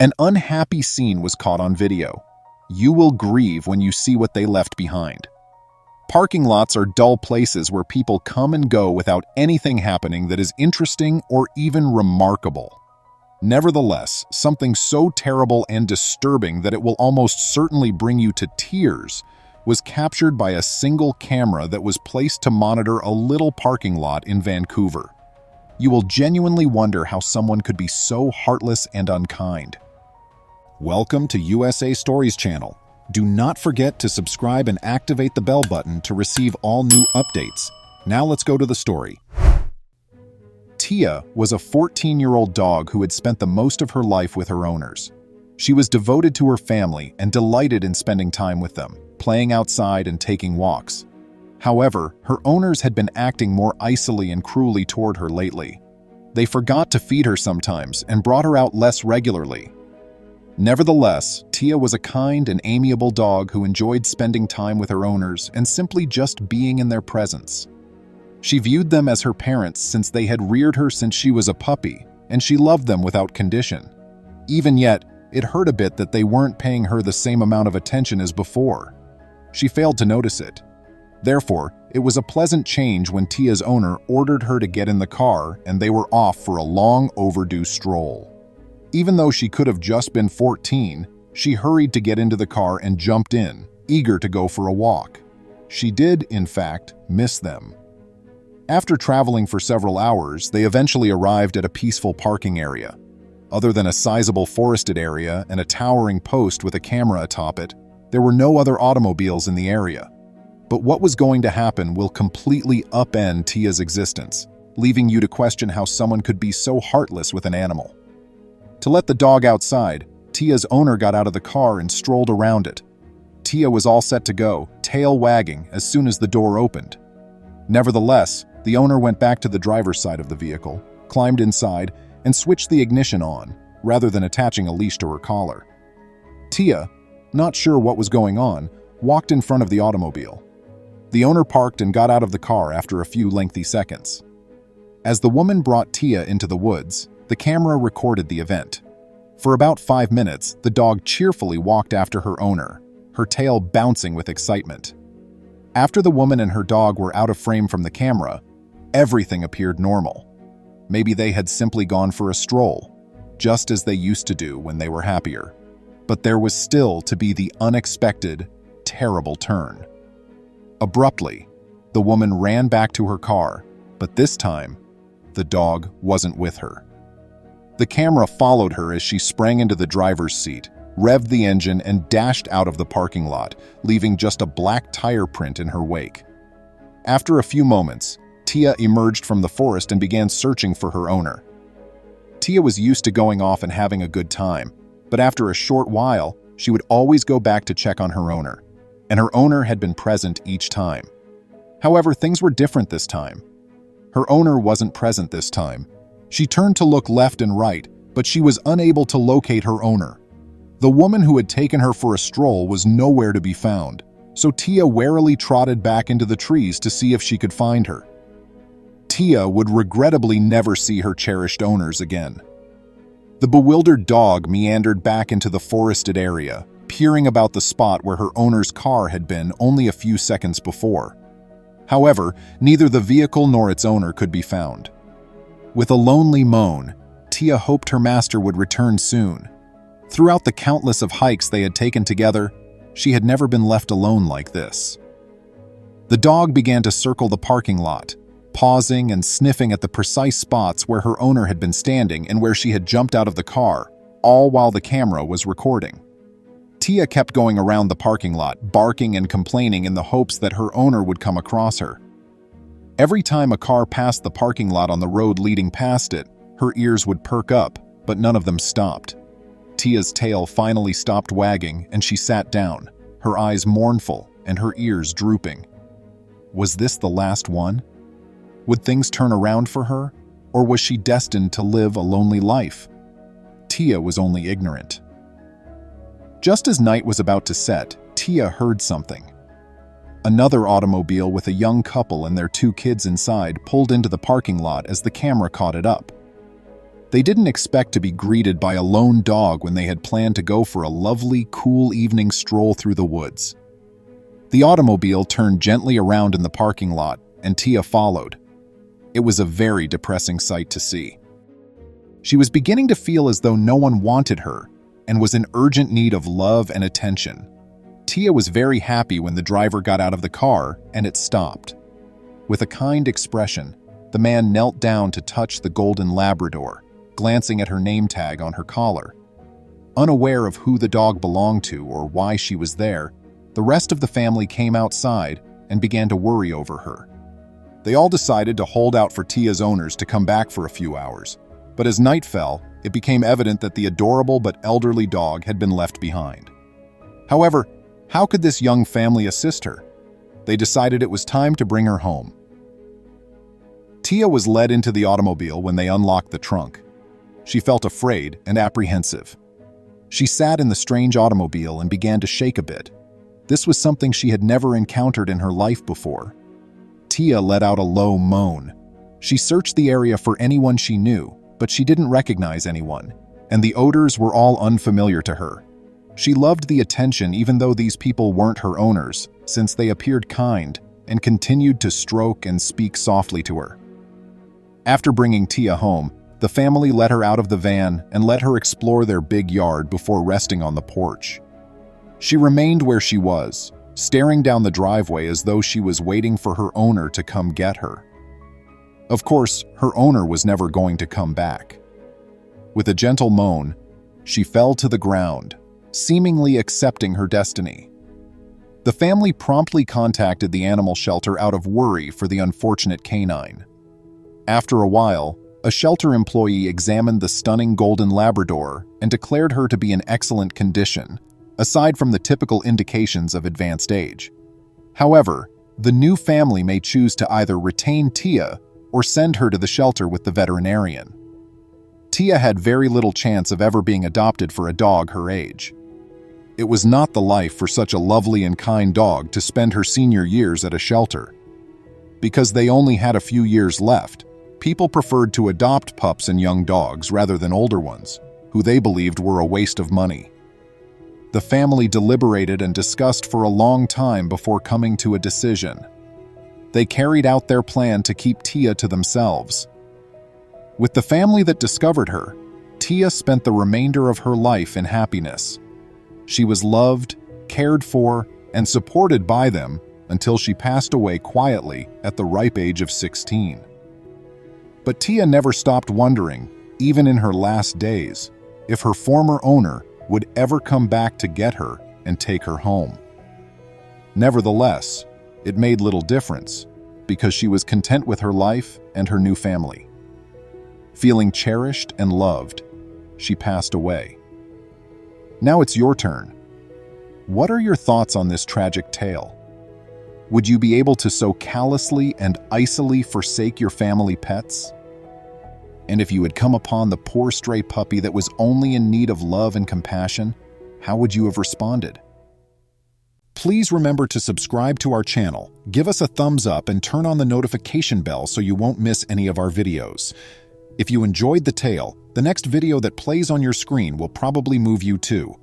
An unhappy scene was caught on video. You will grieve when you see what they left behind. Parking lots are dull places where people come and go without anything happening that is interesting or even remarkable. Nevertheless, something so terrible and disturbing that it will almost certainly bring you to tears was captured by a single camera that was placed to monitor a little parking lot in Vancouver. You will genuinely wonder how someone could be so heartless and unkind. Welcome to USA Stories channel. Do not forget to subscribe and activate the bell button to receive all new updates. Now let's go to the story. Tia was a 14-year-old dog who had spent the most of her life with her owners. She was devoted to her family and delighted in spending time with them, playing outside and taking walks. However, her owners had been acting more icily and cruelly toward her lately. They forgot to feed her sometimes and brought her out less regularly. Nevertheless, Tia was a kind and amiable dog who enjoyed spending time with her owners and simply just being in their presence. She viewed them as her parents since they had reared her since she was a puppy, and she loved them without condition. Even yet, it hurt a bit that they weren't paying her the same amount of attention as before. She failed to notice it. Therefore, it was a pleasant change when Tia's owner ordered her to get in the car and they were off for a long overdue stroll. Even though she could have just been 14, she hurried to get into the car and jumped in, eager to go for a walk. She did, in fact, miss them. After traveling for several hours, they eventually arrived at a peaceful parking area. Other than a sizable forested area and a towering post with a camera atop it, there were no other automobiles in the area. But what was going to happen will completely upend Tia's existence, leaving you to question how someone could be so heartless with an animal. To let the dog outside, Tia's owner got out of the car and strolled around it. Tia was all set to go, tail wagging, as soon as the door opened. Nevertheless, the owner went back to the driver's side of the vehicle, climbed inside, and switched the ignition on, rather than attaching a leash to her collar. Tia, not sure what was going on, walked in front of the automobile. The owner parked and got out of the car after a few lengthy seconds. As the woman brought Tia into the woods, the camera recorded the event. For about 5 minutes, the dog cheerfully walked after her owner, her tail bouncing with excitement. After the woman and her dog were out of frame from the camera, everything appeared normal. Maybe they had simply gone for a stroll, just as they used to do when they were happier. But there was still to be the unexpected, terrible turn. Abruptly, the woman ran back to her car, but this time, the dog wasn't with her. The camera followed her as she sprang into the driver's seat, revved the engine, and dashed out of the parking lot, leaving just a black tire print in her wake. After a few moments, Tia emerged from the forest and began searching for her owner. Tia was used to going off and having a good time, but after a short while, she would always go back to check on her owner, and her owner had been present each time. However, things were different this time. Her owner wasn't present this time. She turned to look left and right, but she was unable to locate her owner. The woman who had taken her for a stroll was nowhere to be found, so Tia warily trotted back into the trees to see if she could find her. Tia would regrettably never see her cherished owners again. The bewildered dog meandered back into the forested area, peering about the spot where her owner's car had been only a few seconds before. However, neither the vehicle nor its owner could be found. With a lonely moan, Tia hoped her master would return soon. Throughout the countless of hikes they had taken together, she had never been left alone like this. The dog began to circle the parking lot, pausing and sniffing at the precise spots where her owner had been standing and where she had jumped out of the car, all while the camera was recording. Tia kept going around the parking lot, barking and complaining in the hopes that her owner would come across her. Every time a car passed the parking lot on the road leading past it, her ears would perk up, but none of them stopped. Tia's tail finally stopped wagging and she sat down, her eyes mournful and her ears drooping. Was this the last one? Would things turn around for her, or was she destined to live a lonely life? Tia was only ignorant. Just as night was about to set, Tia heard something. Another automobile with a young couple and their 2 kids inside pulled into the parking lot as the camera caught it up. They didn't expect to be greeted by a lone dog when they had planned to go for a lovely, cool evening stroll through the woods. The automobile turned gently around in the parking lot, and Tia followed. It was a very depressing sight to see. She was beginning to feel as though no one wanted her and was in urgent need of love and attention. Tia was very happy when the driver got out of the car and it stopped. With a kind expression, the man knelt down to touch the golden Labrador, glancing at her name tag on her collar. Unaware of who the dog belonged to or why she was there, the rest of the family came outside and began to worry over her. They all decided to hold out for Tia's owners to come back for a few hours, but as night fell, it became evident that the adorable but elderly dog had been left behind. However, how could this young family assist her? They decided it was time to bring her home. Tia was led into the automobile when they unlocked the trunk. She felt afraid and apprehensive. She sat in the strange automobile and began to shake a bit. This was something she had never encountered in her life before. Tia let out a low moan. She searched the area for anyone she knew, but she didn't recognize anyone, and the odors were all unfamiliar to her. She loved the attention even though these people weren't her owners, since they appeared kind and continued to stroke and speak softly to her. After bringing Tia home, the family let her out of the van and let her explore their big yard before resting on the porch. She remained where she was, staring down the driveway as though she was waiting for her owner to come get her. Of course, her owner was never going to come back. With a gentle moan, she fell to the ground, seemingly accepting her destiny. The family promptly contacted the animal shelter out of worry for the unfortunate canine. After a while, a shelter employee examined the stunning golden Labrador and declared her to be in excellent condition, aside from the typical indications of advanced age. However, the new family may choose to either retain Tia or send her to the shelter with the veterinarian. Tia had very little chance of ever being adopted for a dog her age. It was not the life for such a lovely and kind dog to spend her senior years at a shelter. Because they only had a few years left, people preferred to adopt pups and young dogs rather than older ones, who they believed were a waste of money. The family deliberated and discussed for a long time before coming to a decision. They carried out their plan to keep Tia to themselves. With the family that discovered her, Tia spent the remainder of her life in happiness. She was loved, cared for, and supported by them until she passed away quietly at the ripe age of 16. But Tia never stopped wondering, even in her last days, if her former owner would ever come back to get her and take her home. Nevertheless, it made little difference, because she was content with her life and her new family. Feeling cherished and loved, she passed away. Now it's your turn. What are your thoughts on this tragic tale? Would you be able to so callously and icily forsake your family pets? And if you had come upon the poor stray puppy that was only in need of love and compassion, how would you have responded? Please remember to subscribe to our channel, give us a thumbs up, and turn on the notification bell so you won't miss any of our videos. If you enjoyed the tale, the next video that plays on your screen will probably move you too.